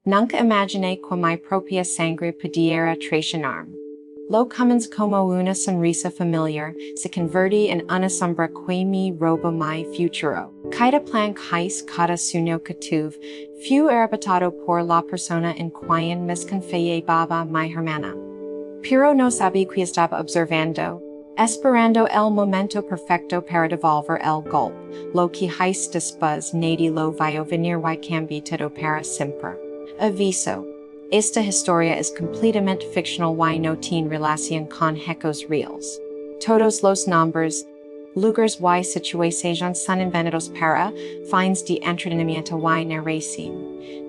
Nunca imaginé que mi propia sangre pudiera traicionarme. Lo comienzo como una sonrisa familiar, se convertí en una sombra que me roba mi futuro. Cada plan kais cada sueño que tuve, fue arrebatado por la persona en quien me confiaba mi hermana. Pero no sabía que estaba observando, esperando el momento perfecto para devolver el golpe, lo que hais después nadie lo vio venir y cambió todo para siempre. Aviso. Esta historia es completamente fictional y no tiene relación con hechos reales. Todos los nombres, lugares y situaciones son inventados para fines de entretenimiento y narración.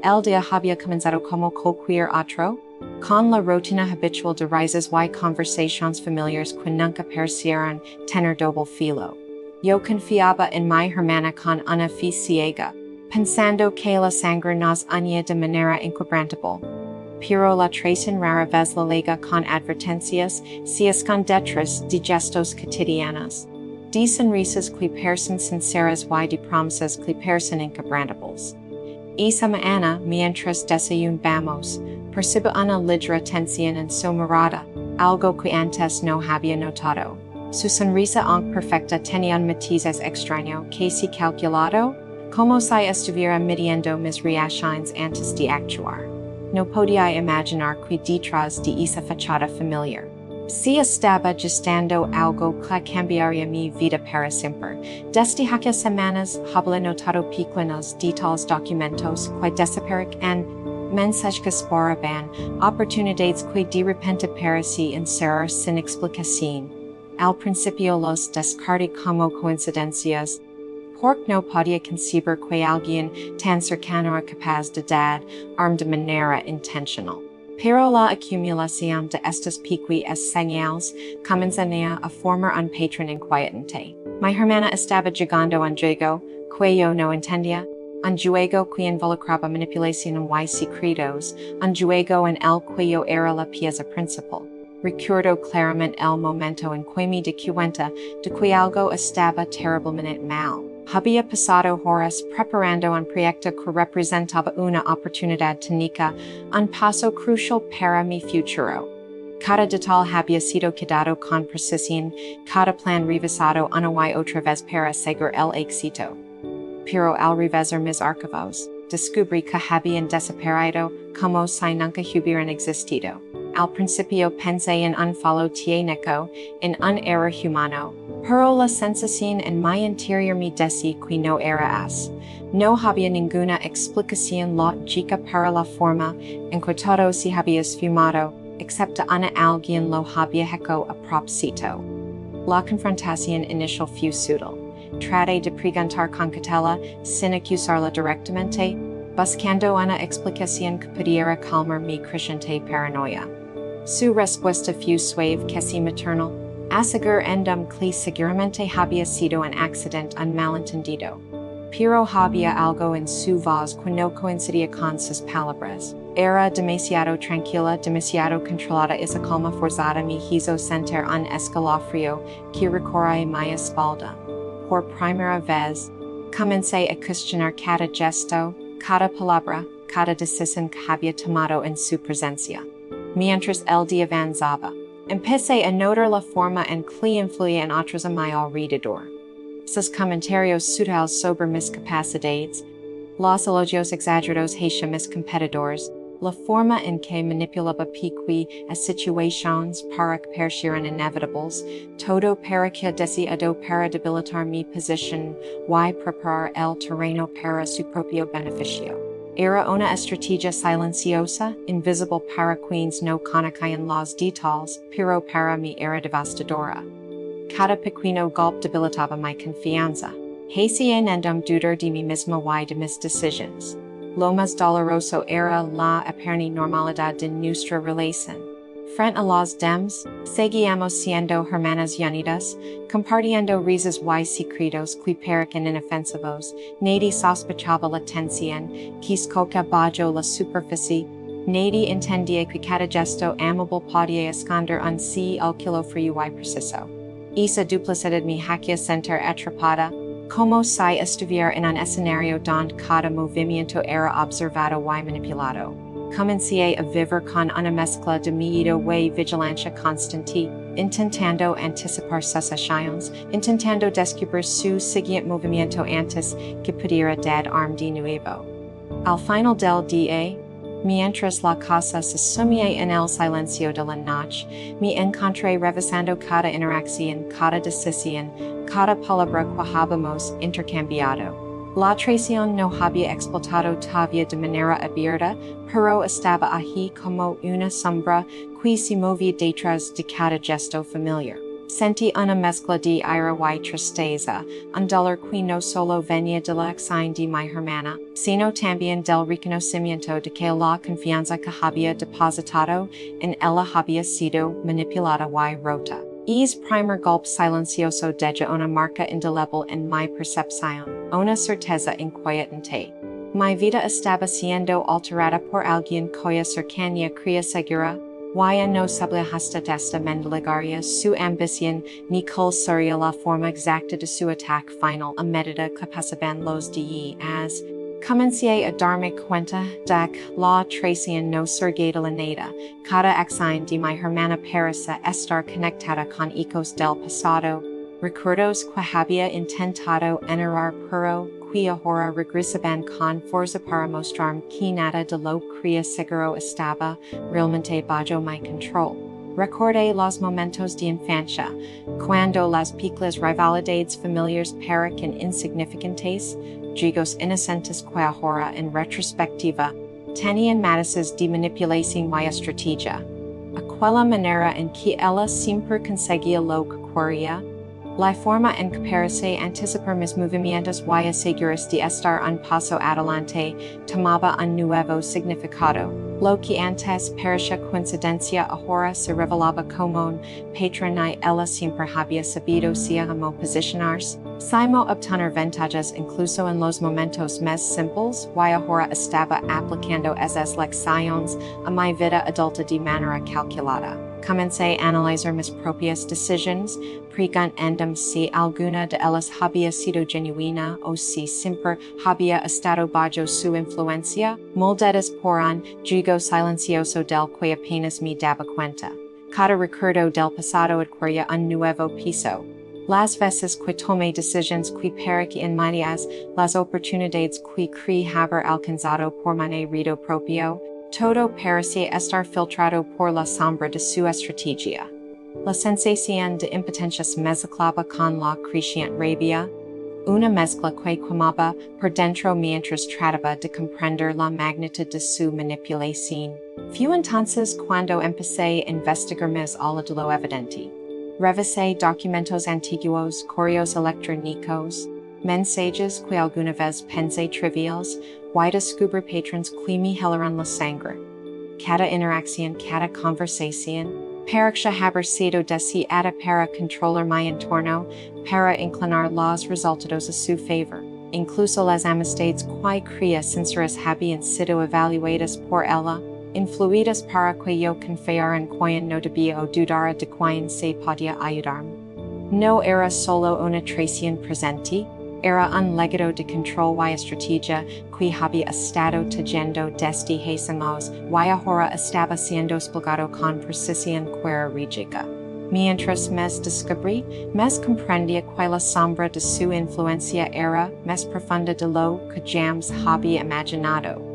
El día había comenzado como cualquier otro, con la rutina habitual de risas y conversaciones familiares que nunca parecieron tener doble filo. Yo confiaba en mi hermana con una fe ciega, pensando que la sangre nos unía de manera inquebrantable. Pero la traición rara vez la lega con advertencias, se escondetrás de gestos cotidianos, de sonrisas que parecen sinceras y de promesas que parecen inquebrantables. Esa mañana, mientras desayunamos, percibo una ligera tensión en su mirada, algo que antes no había notado. Su sonrisa aunque perfecta tenía un matiz extraño, casi calculado, como si estuviera midiendo mis reacciones antes de actuar. No podía imaginar que detrás de esa fachada familiar se estaba gestando algo que cambiaría mi vida para siempre. Desde hace semanas había notado pequeños detalles documentos que desaparecen, mensajes que esperaban, oportunidades que de repente parecían ser sin explicación. Al principio los descarté como coincidencias, porque no podía concebir que alguien tan cercano era capaz de dar de manera intencional. Pero la acumulación de estas pequeñas señales comenzaría a formar un patrón inquietante. Mi hermana estaba llegando a un juego que yo no entendía, un juego que involucraba manipulación y secretos, un juego en el que yo era la pieza principal. Recuerdo claramente el momento en que me di cuenta de que algo estaba terriblemente mal. Había pasado horas preparando un proyecto que representaba una oportunidad técnica, un paso crucial para mi futuro. Cada detalle había sido quedado con precisión, cada plan revisado una y otra vez para asegurar el éxito. Pero al revisar mis archivos, descubrí que habían desaparecido como si nunca hubieran existido. Al principio pensé en un fallo técnico, en un error humano, pero la sensación en mi interior me decía que no era así. No había ninguna explicación lógica para la forma en que todo se había esfumado, excepto una alguien lo había hecho a propósito. La confrontación inicial fue sutil. Traté de preguntar con cautela, sin acusarla directamente, buscando una explicación que pudiera calmar mi creciente paranoia. Su respuesta fue suave, casi maternal, asegurando que seguramente había sido un accidente, un malentendido. Pero había algo en su voz que no coincidía con sus palabras. Era demasiado tranquila, demasiado controlada. Esa calma forzada me hizo sentir un escalofrío que recorría mi espalda. Por primera vez, comencé a cuestionar cada gesto, cada palabra, cada decisión que había tomado en su presencia. Mientras el día avanzaba, empecé a notar la forma en que influía en otros a mi alrededor. Sus comentarios sutiles sobre mis capacidades, los elogios exagerados hacia mis competidores, la forma en que manipulaba pequeñas situaciones para que parecieran inevitables, todo para que deseado para debilitar mi posición y preparar el terreno para su propio beneficio. Era una estrategia silenciosa, invisible para quienes no conocían los detalles, pero para mí era devastadora. Cada pequeño golpe debilitaba mi confianza, haciéndome dudar de mí misma y de mis decisiones. Lo más doloroso era la aparente normalidad de nuestra relación. Frente a los demás, seguíamos siendo hermanas unidas, compartiendo risas y secretos que parecían inofensivos. Nadie sospechaba la tensión que escocía bajo la superficie. Nadie entendía que cada gesto amable podía esconder un sí al kilo frío y preciso. Esa duplicidad me hacía sentir atrapada, como si estuviera en un escenario donde cada movimiento era observado y manipulado. comencé a vivir con una mezcla de miedo y vigilancia constante, intentando anticipar sus acciones, intentando descubrir su siguiente movimiento antes que pudiera dar de nuevo. Al final del día, mientras la casa se sumía en el silencio de la noche, me encontré revisando cada interacción, cada decisión, cada palabra que habíamos intercambiado. La traición no había explotado todavía de manera abierta, pero estaba allí como una sombra que se movía detrás de cada gesto familiar. Sentí una mezcla de ira y tristeza, un dolor que no solo venía de la acción de mi hermana, sino también del reconocimiento de que la confianza que había depositado en ella había sido manipulada y rota. Es primer golpe silencioso deja una marca indeleble en mi percepción, una certeza inquietante. Mi vida estaba siendo alterada por alguien cuya cercanía creía segura, y no sabía hasta esta mendigaría su ambición ni cuál sería la forma exacta de su ataque final a medida que pasaban los días. Comencé a darme cuenta de que la traición no surge de la nada. Cada acción de mi hermana parece estar conectada con ecos del pasado, recuerdos que había intentado enterrar pero que ahora regresaban con fuerza para mostrarme que nada de lo que seguro estaba realmente bajo mi control. Recordé los momentos de infancia, cuando las pequeñas rivalidades familiares parecen insignificantes, juegos inocentes que ahora en retrospectiva tenían matices de manipulación y estrategia. Aquella manera en que ella siempre conseguía lo que quería, la forma en que parece anticipar mis movimientos y asegurarse de estar un paso adelante tomaba un nuevo significado. Lo que antes parecía coincidencia ahora se revelaba como un patrón y ella siempre había sabido cómo posicionarse. Simo obtener ventajas incluso en los momentos más simples y ahora estaba aplicando esas lecciones a mi vida adulta de manera calculada. Comencé a analizar mis propias decisiones, preguntándome si alguna de ellas había sido genuina o si siempre había estado bajo su influencia, moldeadas por un juego silencioso del que apenas me daba cuenta. Cada recuerdo del pasado adquiría un nuevo piso. Las veces que tomé decisiones que parecían medias, las oportunidades que creí haber alcanzado por mi mérito propio, todo parecía estar filtrado por la sombra de su estrategia. La sensación de impotencia se mezclaba con la creciente rabia, una mezcla que quemaba por dentro mientras trataba de comprender la magnitud de su manipulación. Fue entonces cuando empecé a investigar más allá de lo evidente. Revisé documentos antiguos, correos electrónicos, mensajes que alguna vez pensé triviales, y descubrí patrones que me helaron la sangre. Cada interacción, cada conversación, parecía haber sido deseada para controlar mi entorno, para inclinar los resultados a su favor. Incluso las amistades que creía sinceras habían sido evaluadas por ella, influidas para que yo confiara en quien no debía o dudara de quien se podía ayudarme. No era solo una traición presente, era un legado de control y estrategia que había estado tejiendo desde hace años y ahora estaba siendo explicado con precisión quirúrgica. Mientras más descubrí, más comprendía que la sombra de su influencia era más profunda de lo que jamás había imaginado.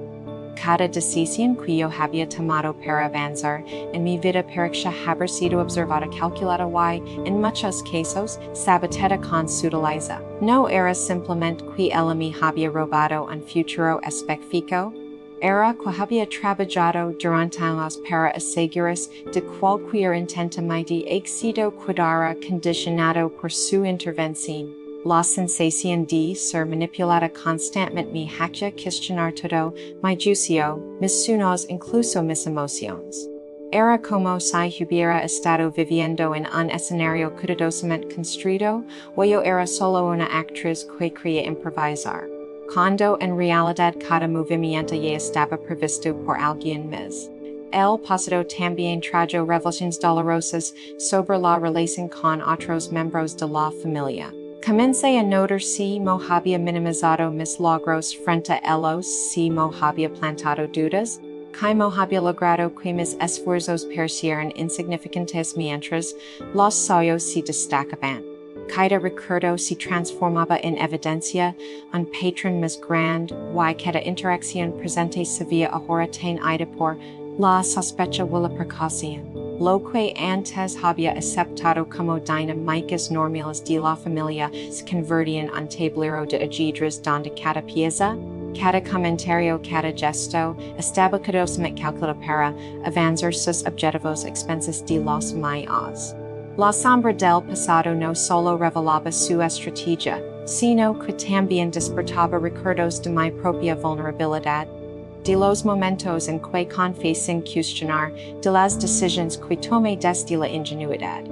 Cada decisión que yo había tomado para avanzar en mi vida parecía haber sido observada, calculada y, en muchos casos, sabotada con sutileza. No era simplemente que ella me había robado un futuro específico, era que había trabajado durante años para asegurarse de cualquier intento de éxito quedara condicionado por su intervención. La sensación de ser manipulada constantemente me hacía cuestionar todo mi juicio, mis sueños, incluso mis emociones. Era como si hubiera estado viviendo en un escenario cuidadosamente construido, o yo era solo una actriz que quería improvisar, cuando en realidad cada movimiento ya estaba previsto por alguien más. El pasado también trajo revelaciones dolorosas sobre la relación con otros miembros de la familia. Comencé a notar si me había minimizado mis logros frente a ellos, si me había plantado dudas. Caimo había logrado que mis esfuerzos parecieran insignificantes mientras los suyos se destacaban. Cada recuerdo se transformaba en evidencia, un patrón más grande, y cada interacción presente se veía ahora tenida por la sospecha o la precaución. Lo que antes había aceptado como dinámicas normales de la familia se convertía en un tablero de ajedrez donde cada pieza, cada comentario, cada gesto, estaba cuidadosamente calculado para avanzar sus objetivos a expensas de los mayas. La sombra del pasado no solo revelaba su estrategia, sino que también despertaba recuerdos de mi propia vulnerabilidad, de los momentos en que confié sin cuestionar, de las decisiones que tomé desde la ingenuidad.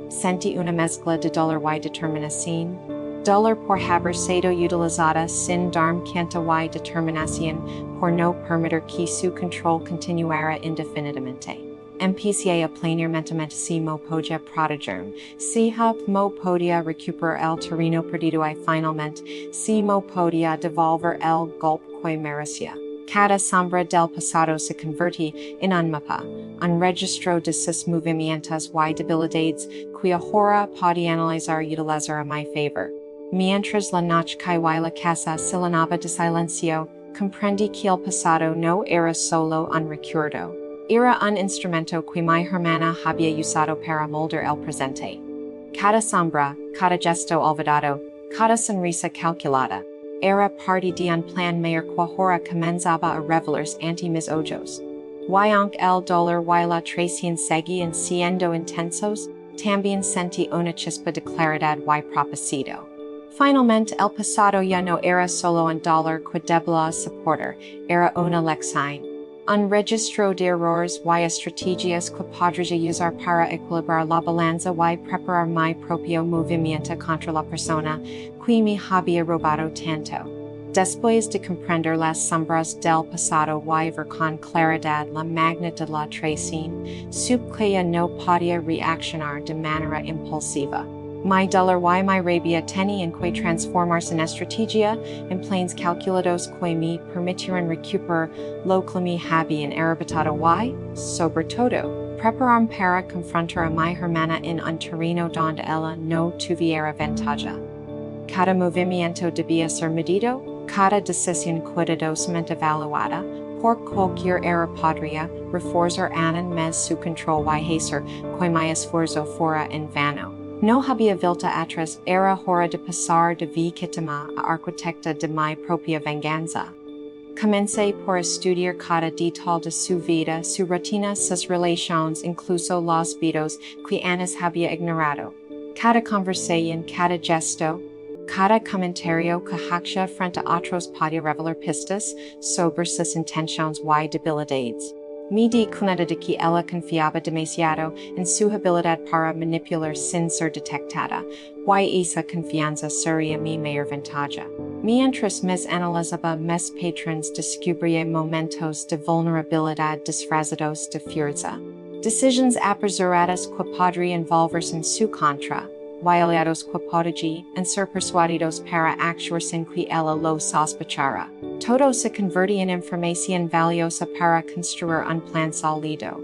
Sentí una mezcla de dolor y determinación, dolor por haber sido utilizada sin darme cuenta y determinación por no permitir que su control continuara indefinidamente. Empecé a planear mentalmente si mo podía protegerme, si mo podía recuperar el terreno perdido y finalmente, si mo podía devolver el golpe que merecía. Cada sombra del pasado se convertía en un mapa, un registro de sus movimientos y debilidades que ahora podía analizar y utilizar a mi favor. Mientras la noche caía y la casa se llenaba de silencio, comprendí que el pasado no era solo un recuerdo. Era un instrumento que mi hermana había usado para moldar el presente. Cada sombra, cada gesto olvidado, cada sonrisa calculada, era parte de un plan mayor que ahora comenzaba a revelarse ante mis ojos. Y aunque el dolor y la traición seguían siendo intensos, también sentí una chispa de claridad y propósito. Finalmente, el pasado ya no era solo un dolor que debía soportar, era una lección. Un registro de errores y estrategias que podría usar para equilibrar la balanza y preparar mi propio movimiento contra la persona que me había robado tanto. Después de comprender las sombras del pasado y ver con claridad la magnitud de la traición, supe que ya no podía reaccionar de manera impulsiva. Mi dolor y mi rabia tenían que transformarse en estrategia, en planes calculados que me permitieran recuperar lo que me habían arrebatado y, sobre todo, prepararme para confrontar a mi hermana en un terreno donde ella no tuviera ventaja. Cada movimiento debía ser medido, cada decisión cuidadosamente evaluada, por cualquier error podría reforzar aún más su control y hacer que mi esfuerzo fuera en vano. No había vuelta atrás, era hora de pasar de víctima a arquitecta de mi propia venganza. Comencé por estudiar cada detalle de su vida, su rutina, sus relaciones, incluso los vidos que antes había ignorado. Cada conversación, cada gesto, cada comentario que hacía frente a otros podía revelar pistas sobre sus intenciones y debilidades. Me di cuenta de que ella confiaba demasiado en su habilidad para manipular sin ser detectada, y esa confianza sería mi mayor ventaja. Mientras más analizaba mis patrones descubría momentos de vulnerabilidad disfrazados de fuerza. Decisiones apresuradas que podrían volverse en su contra, y aliados que podían ser persuadidos para actuar sin que ella lo sospechara. Todo se convertía en información valiosa para construir un plan sólido.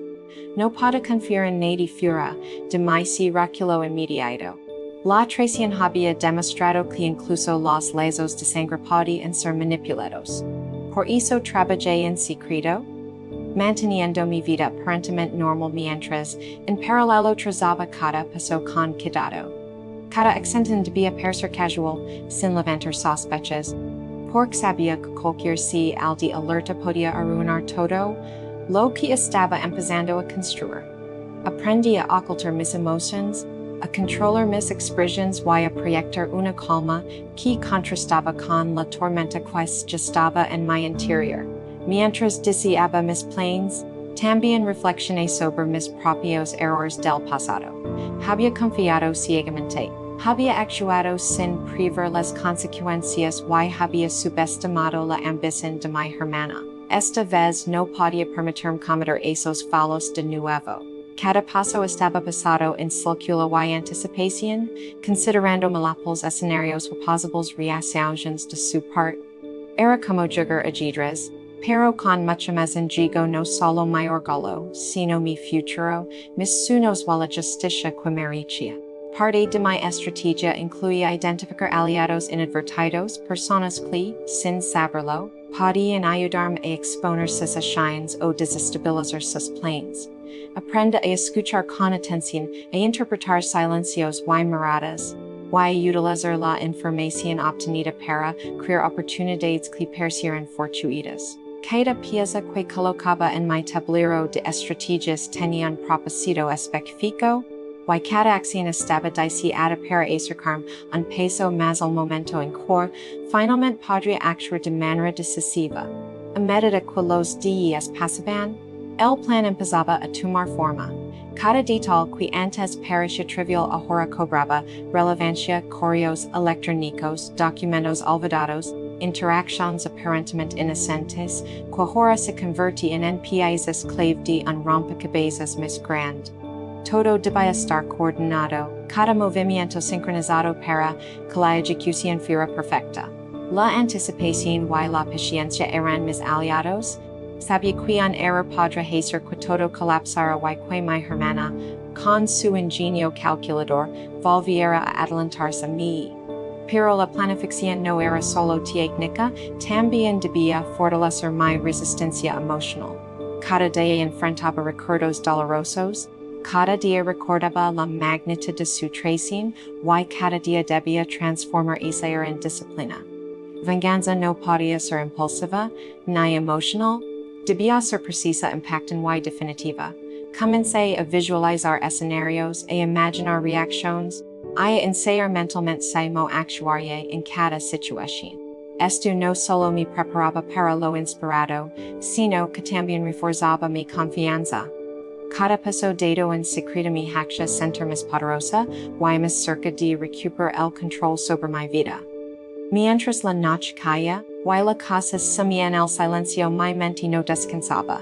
No puedo confiar en nadie fuera de mi si reculó inmediato. La traición había demostrado que incluso los lazos de sangre podían ser manipulados. Por eso trabajé en secreto, manteniendo mi vida aparentemente normal mientras, en paralelo trazaba cada paso con cuidado. Cada acción debía parecer casual, sin levantar sospechas, porque sabía que cualquier señal de alerta podía arruinar todo lo que estaba empezando a construir. Aprendí a ocultar mis emociones, a controlar mis expresiones y a proyectar una calma que contrastaba con la tormenta que ya estaba en mi interior. Mientras deseaba mis planes, también reflexioné sobre mis propios errores del pasado. Había confiado ciegamente. Había actuado sin prever las consecuencias y había subestimado la ambición de mi hermana. Esta vez no podía permitirme cometer esos fallos de nuevo. Cada paso estaba basado en cálculo y anticipación, considerando múltiples escenarios y posibles reacciones de su parte. Era como jugar ajedrez. Pero con mucho más enjigo no solo mi orgullo, sino mi futuro, mis sueños y la justicia que mericia. Parte de mi estrategia incluye identificar aliados inadvertidos, personas que, sin saberlo, podían ayudarme a exponer sus acciones o desestabilizar sus planes. Aprenda a escuchar con atención, a interpretar silencios y miradas, y utilizar la información obtenida para crear oportunidades que parecieran fortuitas. Cada pieza que colocaba en mi tablero de estrategias tenía un propósito específico, y cada acción estaba diseñada para acercarme un paso más al momento en que, finalmente podría actuar de manera decisiva. A medida que los días pasaban, el plan empezaba a tomar forma. Cada detalle que antes parecía trivial ahora cobraba relevancia, correos electrónicos, documentos olvidados, interacciones aparentemente inocentes, que ahora se convertían en piezas clave de un rompecabezas más grande. Todo debía estar coordinado, cada movimiento sincronizado para que la ejecución fuera perfecta. La anticipación y la paciencia eran mis aliados. Sabía que un error podría hacer que todo colapsara y que mi hermana, con su ingenio calculador, volviera a adelantarse a mí. Pero la planificación no era solo técnica, también debía fortalecer mi resistencia emocional. Cada día enfrentaba recuerdos dolorosos, cada día recordaba la magnitud de su traición, y cada día debía transformar esa ira en disciplina. Venganza no podía ser impulsiva, ni emocional, debía ser precisa, impactante y definitiva. Comencé a visualizar escenarios, a imaginar reacciones, a ensayar mentalmente cómo actuaría en cada situación. Esto no solo me preparaba para lo inspirado, sino que también reforzaba mi confianza. Cada paso dado en secreto me hacía sentir más poderosa, y más cerca de recuperar el control sobre mi vida. Mientras la noche caía, y la casa sumía en el silencio, mi mente no descansaba.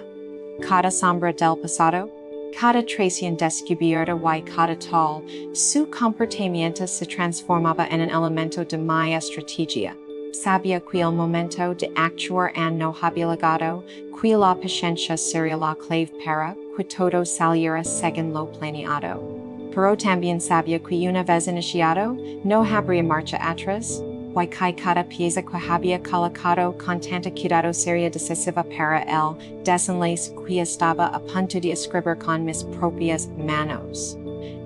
Cada sombra del pasado, cada traición descubierta y cada tal, su comportamiento se transformaba en un elemento de mi estrategia. Sabía que el momento de actuar no había llegado, que la paciencia sería la clave para que todo saliera según lo planeado. Pero también sabía que una vez iniciado, no habría marcha atrás, y que cada pieza que había colocado con tanta cuidado sería decisiva para el desenlace que estaba a punto de escribir con mis propias manos.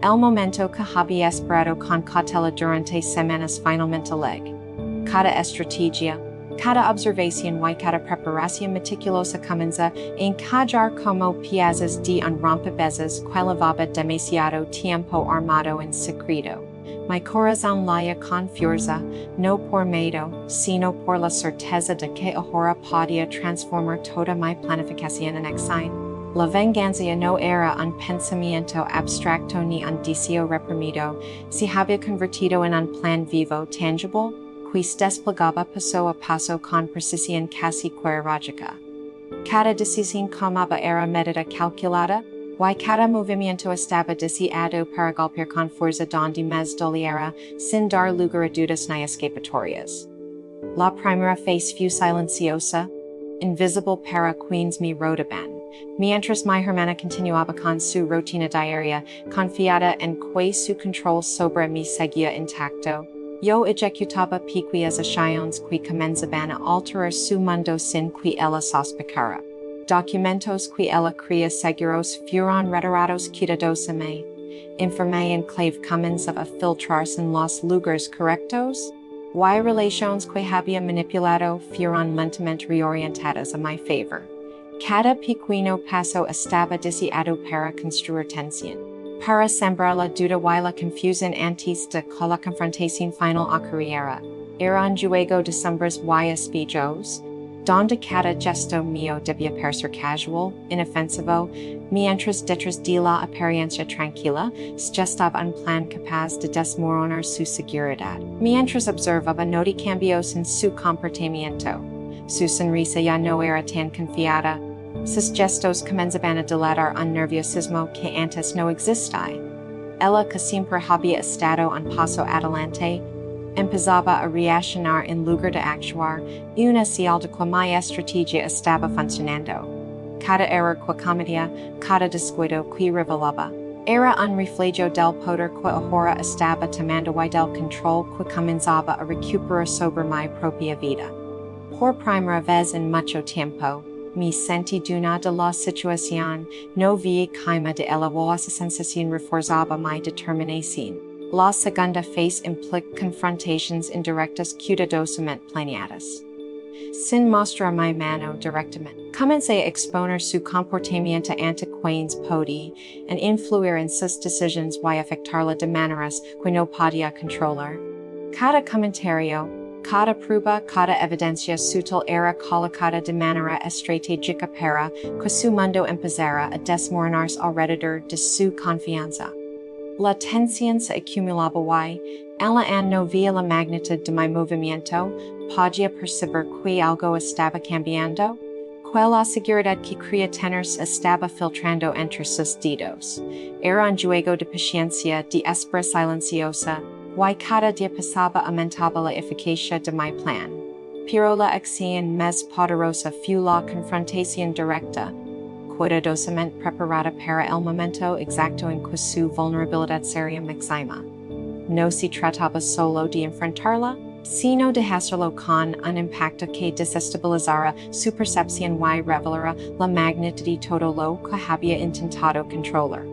El momento que había esperado con cautela durante semanas finalmente llegó. Cada estrategia, cada observación y cada preparación meticulosa comienza a encajar como piezas de un rompecabezas que llevaba demasiado tiempo armado en secreto. Mi corazón laía con fuerza, no por miedo, sino por la certeza de que ahora podía transformar toda mi planificación en acción. La venganza no era un pensamiento abstracto ni un deseo reprimido, se había convertido en un plan vivo, tangible, que se desplegaba paso a paso con precisión casi quirúrgica. Cada decisión tomaba era medida calculada, y cada movimiento estaba diseñado para golpear con fuerza donde más doliera, sin dar lugar a dudas ni escapatorias. La primera fase fue silenciosa, invisible para quienes me rodeaban, mientras mi hermana continuaba con su rutina diaria, confiada en que su control sobre mí seguía intacto. Yo ejecutaba pequeñas acciones que comenzaban a alterar su mundo sin que ella sospechara. Documentos que ella creía seguros fueron retirados cuidadosamente. Información clave comenzaba a filtrarse en los lugares correctos, y relaciones que había manipulado fueron lentamente reorientadas a mi favor. Cada pequeño paso estaba diseñado para construir tensión, para sembrar la duda y la confusión antes de que la confrontación final ocurriera. Era un juego de sombras y espejos, donde cada gesto mío debía parecer casual, inofensivo, mientras detrás de la apariencia tranquila se gestaba un plan capaz de desmoronar su seguridad. Mientras observaba notí cambios en su comportamiento. Su sonrisa ya no era tan confiada. Sus gestos comenzaban a delatar un nerviosismo que antes no existía. Ella que siempre había estado un paso adelante, empezaba a reaccionar en lugar de actuar, una señal de que mi estrategia estaba funcionando. Cada error que cometía, cada descuido que revelaba, era un reflejo del poder que ahora estaba tomando y del control que comenzaba a recuperar sobre mi propia vida. Por primera vez en mucho tiempo, me sentí dueña de la situación, no vi caima de ella o esa sensación reforzaba mi determinación. La segunda fase implica confrontations indirectas cuidadosamente planeadas. Sin mostrar mi mano directamente, comencé a exponer su comportamiento ante quienes podía en influir en sus decisiones y afectarla de maneras que no podía controlar. Cada comentario, cada prueba, cada evidencia sutil era colocada de manera estratégica para que su mundo empezara a desmoronarse alrededor de su confianza. La tensión se acumulaba y, ella no veía la magnitud de mi movimiento, podía percibir que algo estaba cambiando, que la seguridad que creía tener se estaba filtrando entre sus dedos. Era un juego de paciencia, de espera silenciosa, y cada día pasaba aumentaba la eficacia de mi plan. Pero la acción más poderosa fue la confrontación directa, cuidadosamente preparada para el momento exacto en que su vulnerabilidad sería máxima. No se trataba solo de enfrentarla, sino de hacerlo con un impacto que desestabilizara su percepción y revelara la magnitud de todo lo que había intentado controlar.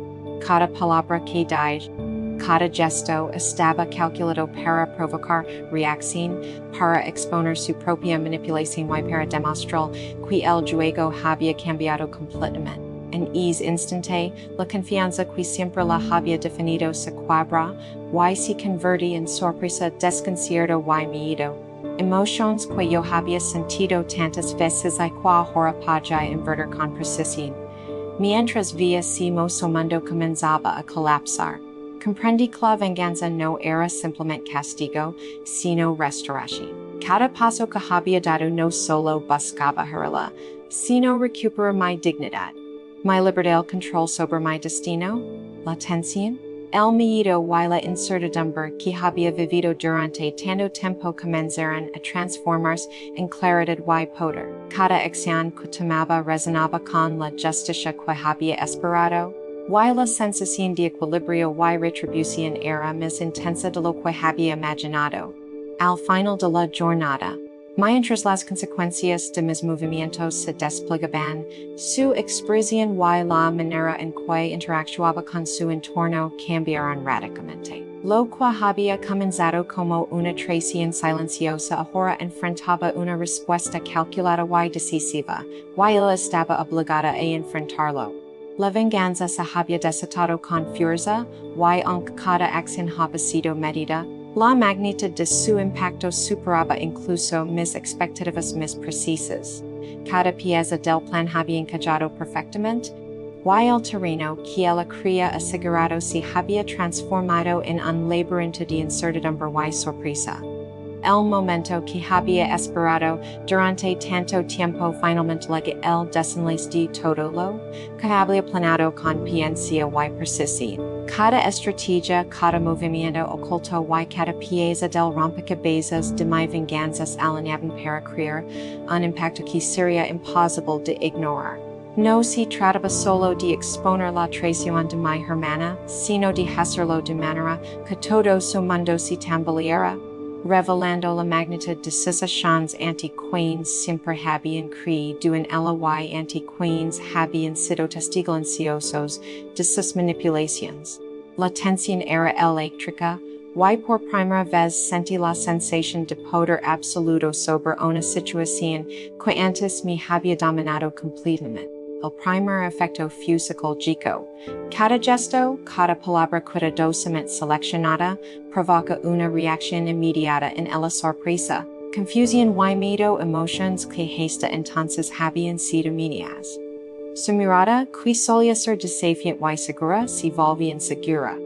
Cada palabra que dije, cada gesto estaba calculado para provocar reacción, para exponer su propia manipulación y para demostrar que el juego había cambiado completamente. En ese instante, la confianza que siempre la había definido se quiebra y se convirtió en sorpresa, desconcierto y miedo. Emociones que yo había sentido tantas veces y que ahora podía invertir con precisión. Mientras veía si mi mundo comenzaba a colapsar, comprendí que la venganza no era simplemente castigo, sino restauración. Cada paso que había dado no solo buscaba herla, sino recuperar mi dignidad, mi libertad, el control sobre mi destino, la tensión, el miedo y la incertidumbre que había vivido durante tanto tiempo comenzaron a transformarse en claridad y poder. Cada acción que tomaba resonaba con la justicia que había esperado, y la sensación de equilibrio y retribución era más intensa de lo que había imaginado. Al final de la jornada, mientras las consecuencias de mis movimientos se desplegaban, su expresión y la manera en que interactuaba con su entorno cambiaron radicalmente. Lo que había comenzado como una traición silenciosa ahora enfrentaba una respuesta calculada y decisiva, y él estaba obligada a enfrentarlo. La venganza se había desatado con fuerza, y aunque cada acción había sido medida, la magnitud de su impacto superaba incluso mis expectativas más precisas. Cada pieza del plan había encajado perfectamente, y el terreno que ella creía asegurado se había transformado en un laberinto de incertidumbre y sorpresa. El momento que había esperado durante tanto tiempo finalmente llegó el desenlace de todo lo que había planeado con paciencia y precisión. Cada estrategia, cada movimiento oculto y cada pieza del rompecabezas de mi venganza alineaban para crear un impacto que sería imposible de ignorar. No se trataba solo de exponer la traición de mi hermana, sino de hacerlo de manera que todo su mundo se tambaleara, revelando la magnitud de sus acciones ante quienes siempre habían creído en ella y ante quienes habían sido testigos silenciosos de sus manipulaciones. La tensión era eléctrica, y por primera vez sentí la sensación de poder absoluto sobre una situación que antes me había dominado completamente. El primer efecto fue psicológico. Cada gesto, cada palabra cuidadosamente seleccionada, provoca una reacción inmediata en la sorpresa, confusión y miedo, emociones que hasta entonces habían sido mínimas. Su mirada, que solía ser desafiante y segura, se volvía insegura,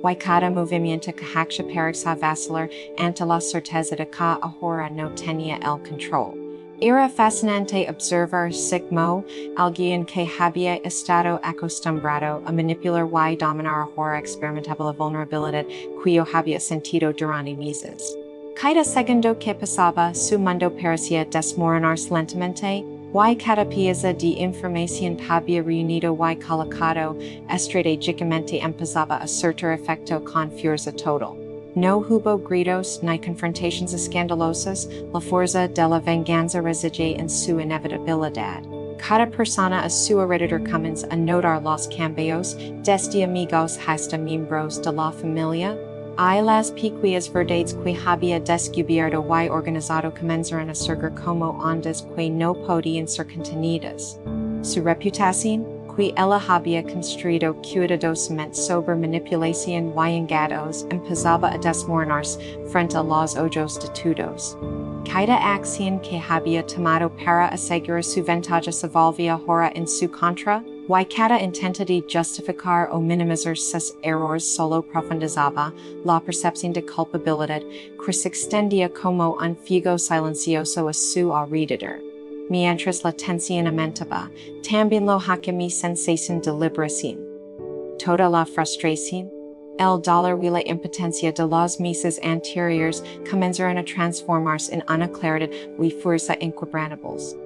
y cada movimiento que hacía para vacilar ante la certeza de que ahora no tenía el control. Era fascinante observar cómo alguien que había estado acostumbrado a manipular y dominar ahora experimentaba la vulnerabilidad que yo había sentido durante meses. Cada segundo que pasaba, su mundo parecía desmoronarse lentamente, y cada pieza de información había reunido y colocado estratégicamente empezaba a surtir efecto con fuerza total. No hubo gritos ni confrontaciones escandalosas, la fuerza de la venganza residía en su inevitabilidad. Cada persona a su alrededor comienza a notar los cambios, desde amigos hasta miembros de la familia, y las pequeñas verdades que había descubierto y organizado comenzaron a surgir como ondas que no podían ser contenidas. Su reputación, que ella había construido cuidadosamente sobre manipulación y engaños, empezaba a desmoronarse frente a los ojos de todos. Cada acción que había tomado para asegurar su ventaja se volvía ahora en su contra, y cada intento de justificar o minimizar sus errores solo profundizaba la percepción de culpabilidad que se extendía como un fuego silencioso a su alrededor. Mientras la tensión aumentaba, también lo hacía mi sensación de liberación. Toda la frustración, el dolor y la impotencia de los meses anteriores comenzaron a transformarse en una claridad y fuerza inquebrantables.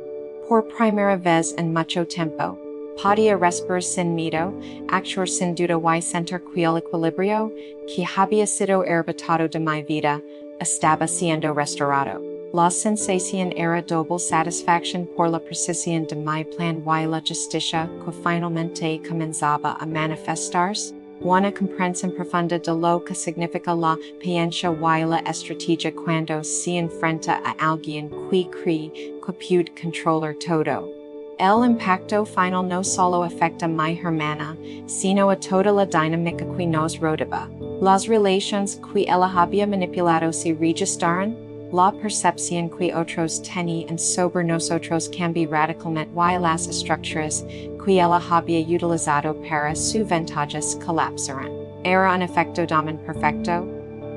Por primera vez en mucho tiempo, podía respirar sin miedo, actuar sin duda y sentir que el equilibrio que había sido arrebatado de mi vida estaba siendo restaurado. La sensación era doble satisfacción por la precisión de mi plan y la justicia que finalmente comenzaba a manifestarse, una comprensión profunda de lo que significa la paciencia y la estrategia cuando se enfrenta a alguien que cree que puede controlar todo. El impacto final no solo afecta a mi hermana, sino a toda la dinámica que nos rodeaba. Las relaciones que ella había manipulado se registraron, la percepción que otros tenían sobre nosotros cambió radicalmente y las estructuras que ella había utilizado para su ventaja colapsaron. Era un efecto domen perfecto,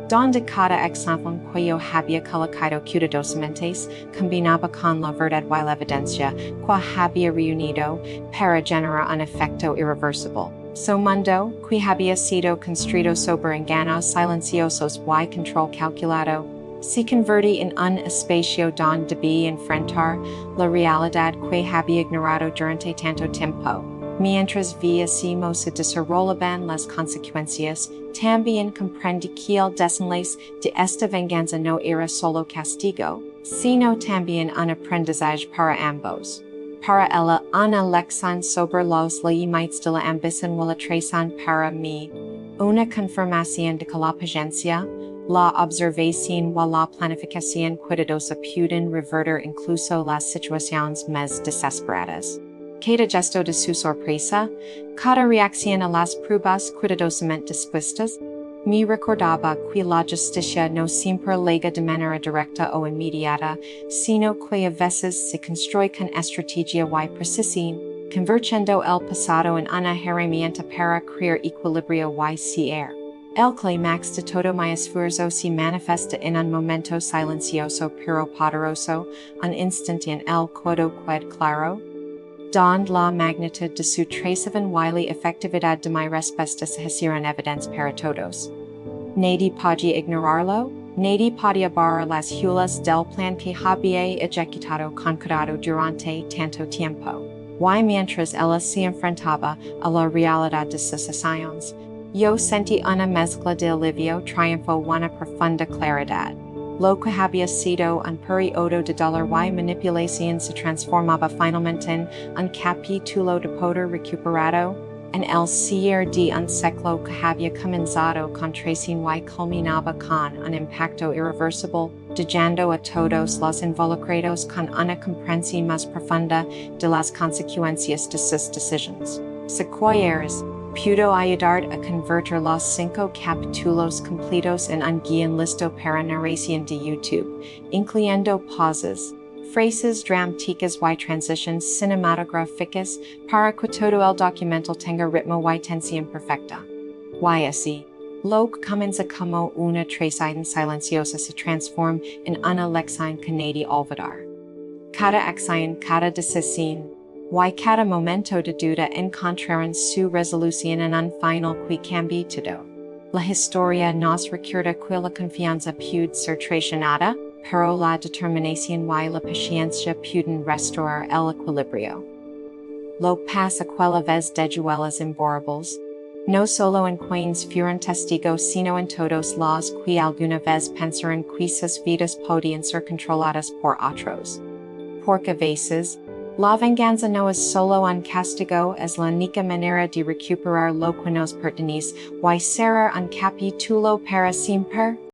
donde cada example que yo había colocado cuidadosamente combinaba con la verdad y la evidencia que había reunido para generar un efecto irreversible. Su mundo, que había sido construido sobre engaños silenciosos y control calculado, se convertía en un espacio donde debía enfrentar la realidad que había ignorado durante tanto tiempo. Mientras veíamos se desarrollaban las consecuencias, también comprendí que el desenlace de esta venganza no era solo castigo, sino también un aprendizaje para ambos. Para ella, una lección sobre los límites de la ambición y la traición para mí, una confirmación de que la paciencia, la observación y la planificación cuidadosa pueden revertir incluso las situaciones más desesperadas. Cada gesto de su sorpresa, cada reacción a las pruebas cuidadosamente dispuestas, me recordaba que la justicia no siempre llega de manera directa o inmediata, sino que a veces se construye con estrategia y precisión, convirtiendo el pasado en una herramienta para crear equilibrio y ser. El clímax de todo mi esfuerzo se manifiesta en un momento silencioso pero poderoso, un instante en el que quedó claro, donde la magnitud de su traición y la efectividad de mi respuesta se hicieron evidentes para todos. Nadie podía ignorarlo, nadie podía barrar las huellas del plan que había ejecutado con cuidado durante tanto tiempo. Y mientras ella se enfrentaba a la realidad de sus acciones, yo sentí una mezcla de alivio, triunfo y una profunda claridad. Lo que había sido un periodo de dolor y manipulación se transformaba finalmente en un capítulo de poder recuperado, en el cierre de un ciclo que había comenzado con traición y culminaba con un impacto irreversible, dejando a todos los involucrados con una comprensión más profunda de las consecuencias de sus decisiones. Sequoias pudo ayudar a convertir los 5 capítulos completos en un guión listo para narración de YouTube, incluyendo pausas, frases dramáticas y transiciones cinematográficas para que todo el documental tenga ritmo y tensión perfecta. Y así, lo que comienza como una traición silenciosa se transforma en una lección que nadie olvidar. Cada acción, cada decisión, y cada momento de duda encontraron su resolución en un final que cambió todo. La historia nos recuerda que la confianza puede ser traicionada, pero la determinación y la paciencia pueden restaurar el equilibrio. Lo pasa aquella vez de duelos imborrables, no solo en quienes fueron testigos sino en todos los que alguna vez pensaron que sus vidas podían ser controladas por otros. Porque a veces, la venganza no es solo un castigo, es la única manera de recuperar lo que nos pertenece y cerrar un capítulo para siempre.